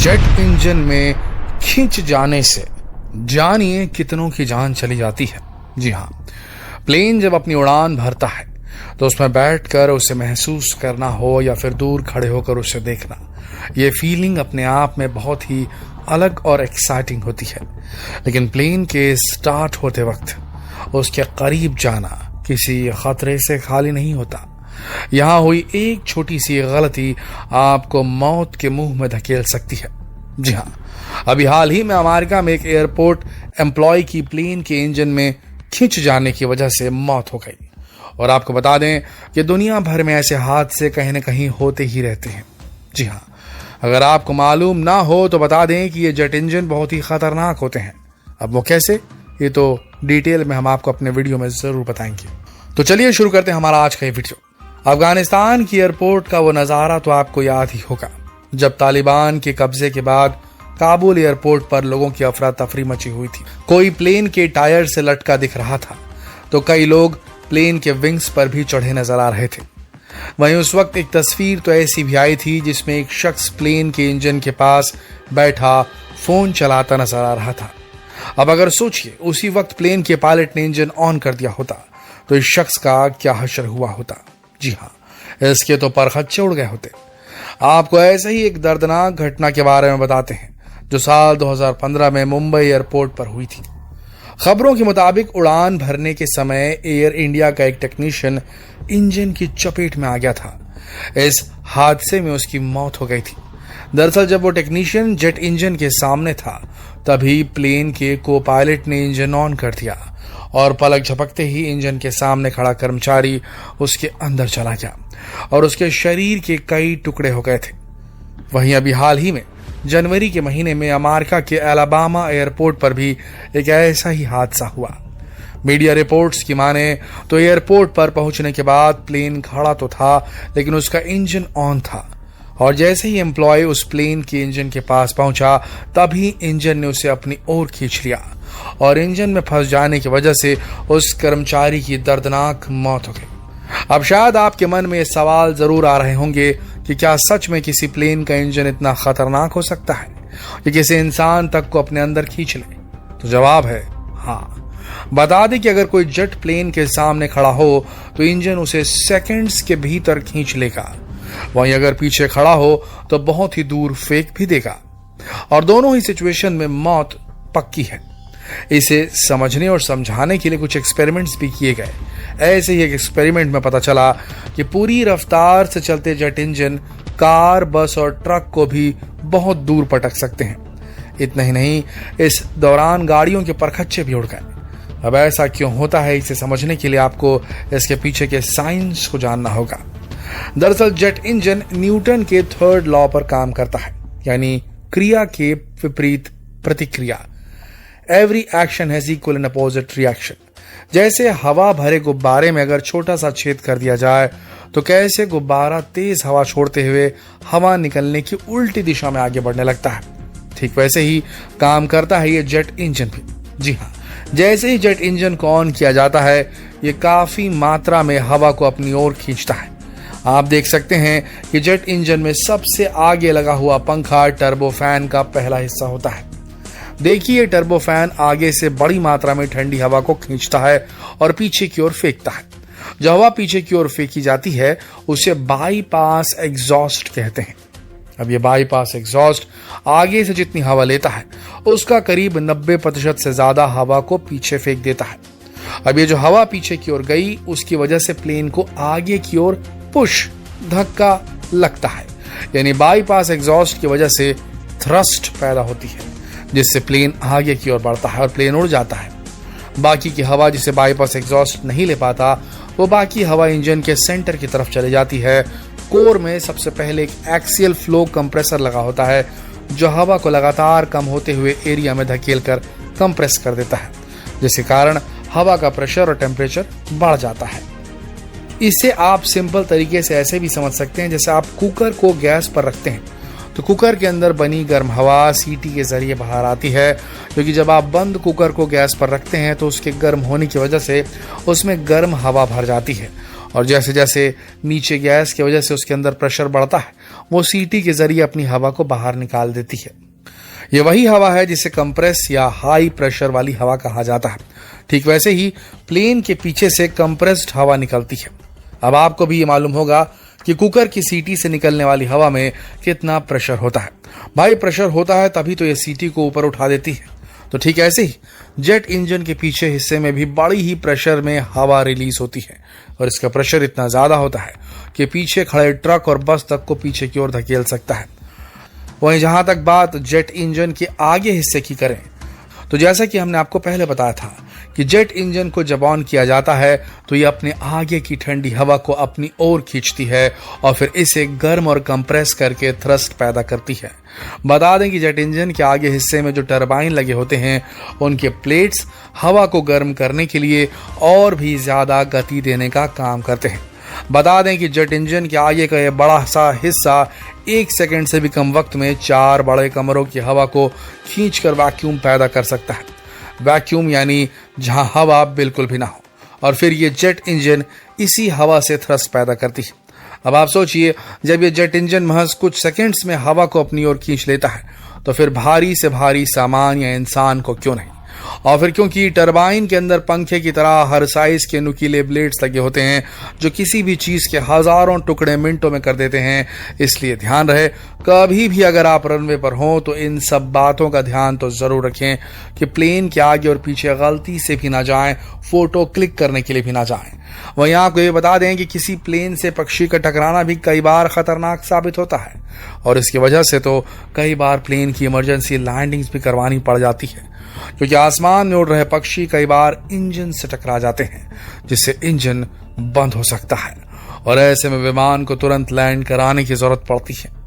Jet engine में खींच जाने से जानिए कितनों की जान चली जाती है। जी हाँ, प्लेन जब अपनी उड़ान भरता है तो उसमें बैठकर उसे महसूस करना हो या फिर दूर खड़े होकर उसे देखना, ये फीलिंग अपने आप में बहुत ही अलग और एक्साइटिंग होती है। लेकिन प्लेन के स्टार्ट होते वक्त उसके करीब जाना किसी खतरे से खाली नहीं होता। यहां हुई एक छोटी सी गलती आपको मौत के मुंह में धकेल सकती है। जी हाँ, अभी हाल ही में अमेरिका में एक एयरपोर्ट एम्प्लॉय की प्लेन के इंजन में खिंच जाने की वजह से मौत हो गई। और आपको बता दें कि दुनिया भर में ऐसे हादसे कहीं न कहीं होते ही रहते हैं। जी हाँ, अगर आपको मालूम ना हो तो बता दें कि ये जेट इंजन बहुत ही खतरनाक होते हैं। अब वो कैसे, ये तो डिटेल में हम आपको अपने वीडियो में जरूर बताएंगे। तो चलिए शुरू करते हैं हमारा आज का ये वीडियो। अफगानिस्तान की एयरपोर्ट का वो नजारा तो आपको याद ही होगा, जब तालिबान के कब्जे के बाद काबुल एयरपोर्ट पर लोगों की अफरा तफरी मची हुई थी। कोई प्लेन के टायर से लटका दिख रहा था तो कई लोग प्लेन के विंग्स पर भी चढ़े नजर आ रहे थे। वहीं उस वक्त एक तस्वीर तो ऐसी भी आई थी जिसमें एक शख्स प्लेन के इंजन के पास बैठा फोन चलाता नजर आ रहा था। अब अगर सोचिए, उसी वक्त प्लेन के पायलट ने इंजन ऑन कर दिया होता तो इस शख्स का क्या हश्र हुआ होता। जी हाँ, इसके तो परखच्चे उड़ गए होते। आपको ऐसे ही एक दर्दनाक घटना के बारे में बताते हैं जो साल 2015 में मुंबई एयरपोर्ट पर हुई थी। खबरों के मुताबिक उड़ान भरने के समय एयर इंडिया का एक टेक्नीशियन इंजन की चपेट में आ गया था। इस हादसे में उसकी मौत हो गई थी। दरअसल जब वो टेक्नीशियन जेट इंजन के सामने था तभी प्लेन के को पायलट ने इंजन ऑन कर दिया और पलक झपकते ही इंजन के सामने खड़ा कर्मचारी उसके अंदर चला गया और उसके शरीर के कई टुकड़े हो गए थे। वहीं अभी हाल ही में जनवरी के महीने में अमेरिका के अलाबामा एयरपोर्ट पर भी एक ऐसा ही हादसा हुआ। मीडिया रिपोर्ट्स की माने तो एयरपोर्ट पर पहुंचने के बाद प्लेन खड़ा तो था लेकिन उसका इंजन ऑन था और जैसे ही एम्प्लॉय उस प्लेन के इंजन के पास पहुंचा तभी इंजन ने उसे अपनी ओर खींच लिया और इंजन में फंस जाने की वजह से उस कर्मचारी की दर्दनाक मौत हो गई। अब शायद आपके मन में ये सवाल जरूर आ रहे होंगे कि क्या सच में किसी प्लेन का इंजन इतना खतरनाक हो सकता है कि किसी इंसान तक को अपने अंदर खींच ले? तो जवाब है हाँ। बता दें कि अगर कोई जेट प्लेन के सामने खड़ा हो तो इंजन उसे सेकंड्स के भीतर खींच लेगा। वहीं अगर पीछे खड़ा हो तो बहुत ही दूर फेंक भी देगा और दोनों ही सिचुएशन में मौत पक्की है। इसे समझने और समझाने के लिए कुछ एक्सपेरिमेंट्स भी किए गए। ऐसे ही एक एक्सपेरिमेंट में पता चला कि पूरी रफ्तार से चलते जेट इंजन कार, बस और ट्रक को भी बहुत दूर पटक सकते हैं। इतना ही नहीं, इस दौरान गाड़ियों के परखच्चे भी उड़ गए। अब ऐसा क्यों होता है, इसे समझने के लिए आपको इसके पीछे के साइंस को जानना होगा। दरअसल जेट इंजन न्यूटन के थर्ड लॉ पर काम करता है, यानी क्रिया के विपरीत प्रतिक्रिया। Every action has equal and opposite reaction. जैसे हवा भरे गुब्बारे में अगर छोटा सा छेद कर दिया जाए तो कैसे गुब्बारा तेज हवा छोड़ते हुए हवा निकलने की उल्टी दिशा में आगे बढ़ने लगता है, ठीक वैसे ही काम करता है ये जेट इंजन भी। जी हाँ, जैसे ही जेट इंजन को ऑन किया जाता है ये काफी मात्रा में हवा को अपनी ओर खींचता है। आप देख सकते हैं कि जेट इंजन में सबसे आगे लगा हुआ पंखा टर्बोफैन का पहला हिस्सा होता है। देखिए, टर्बोफैन आगे से बड़ी मात्रा में ठंडी हवा को खींचता है और पीछे की ओर फेंकता है। जो हवा पीछे की ओर फेंकी जाती है उसे बाईपास एग्जॉस्ट कहते हैं। अब ये बाईपास एग्जॉस्ट आगे से जितनी हवा लेता है उसका करीब 90% से ज्यादा हवा को पीछे फेंक देता है। अब ये जो हवा पीछे की ओर गई उसकी वजह से प्लेन को आगे की ओर पुश, धक्का लगता है, यानी बाईपास एग्जॉस्ट की वजह से थ्रस्ट पैदा होती है जिससे प्लेन आगे की ओर बढ़ता है और प्लेन उड़ जाता है। बाकी की हवा जिसे बाईपास एग्जॉस्ट नहीं ले पाता वो बाकी हवा इंजन के सेंटर की तरफ चली जाती है। कोर में सबसे पहले एक एक्सियल फ्लो कंप्रेसर लगा होता है जो हवा को लगातार कम होते हुए एरिया में धकेल कर कंप्रेस कर देता है, जिसके कारण हवा का प्रेशर और टेम्परेचर बढ़ जाता है। इसे आप सिंपल तरीके से ऐसे भी समझ सकते हैं जैसे आप कुकर को गैस पर रखते हैं तो कुकर के अंदर बनी गर्म हवा सीटी के जरिए बाहर आती है, क्योंकि जब आप बंद कुकर को गैस पर रखते हैं तो उसके गर्म होने की वजह से उसमें गर्म हवा भर जाती है और जैसे जैसे नीचे गैस की वजह से उसके अंदर प्रेशर बढ़ता है वो सीटी के जरिए अपनी हवा को बाहर निकाल देती है। ये वही हवा है जिसे कंप्रेस या हाई प्रेशर वाली हवा कहा जाता है। ठीक वैसे ही प्लेन के पीछे से कंप्रेस्ड हवा निकलती है। अब आपको भी ये मालूम होगा कि कुकर की सीटी से निकलने वाली हवा में कितना प्रेशर होता है। भाई प्रेशर होता है तभी तो ये सीटी को ऊपर उठा देती है। तो ठीक ऐसे ही जेट इंजन के पीछे हिस्से में भी बड़ी ही प्रेशर में हवा रिलीज होती है और इसका प्रेशर इतना ज्यादा होता है कि पीछे खड़े ट्रक और बस तक को पीछे की ओर धकेल सकता है। वहीं जहां तक बात जेट इंजन के आगे हिस्से की करें तो जैसा कि हमने आपको पहले बताया था कि जेट इंजन को जब ऑन किया जाता है तो ये अपने आगे की ठंडी हवा को अपनी ओर खींचती है और फिर इसे गर्म और कंप्रेस करके थ्रस्ट पैदा करती है। बता दें कि जेट इंजन के आगे हिस्से में जो टरबाइन लगे होते हैं उनके प्लेट्स हवा को गर्म करने के लिए और भी ज्यादा गति देने का काम करते हैं। बता दें कि जेट इंजन के आगे का यह बड़ा सा हिस्सा 1 सेकंड से भी कम वक्त में 4 बड़े कमरों की हवा को खींचकर वैक्यूम पैदा कर सकता है। वैक्यूम यानी जहां हवा बिल्कुल भी ना हो, और फिर ये जेट इंजन इसी हवा से थ्रस्ट पैदा करती है। अब आप सोचिए, जब ये जेट इंजन महज कुछ सेकंड्स में हवा को अपनी ओर खींच लेता है तो फिर भारी से भारी सामान या इंसान को क्यों नहीं। और फिर क्योंकि टरबाइन के अंदर पंखे की तरह हर साइज के नुकीले ब्लेड्स लगे होते हैं जो किसी भी चीज के हजारों टुकड़े मिनटों में कर देते हैं, इसलिए ध्यान रहे कभी भी अगर आप रनवे पर हों तो इन सब बातों का ध्यान तो जरूर रखें कि प्लेन के आगे और पीछे गलती से भी ना जाएं, फोटो क्लिक करने के लिए भी ना जाएं। वहीं आपको ये बता दें कि किसी प्लेन से पक्षी का टकराना भी कई बार खतरनाक साबित होता है और इसकी वजह से तो कई बार प्लेन की इमरजेंसी लैंडिंग्स भी करवानी पड़ जाती है, क्योंकि आसमान में उड़ रहे पक्षी कई बार इंजन से टकरा जाते हैं जिससे इंजन बंद हो सकता है और ऐसे में विमान को तुरंत लैंड कराने की जरूरत पड़ती है।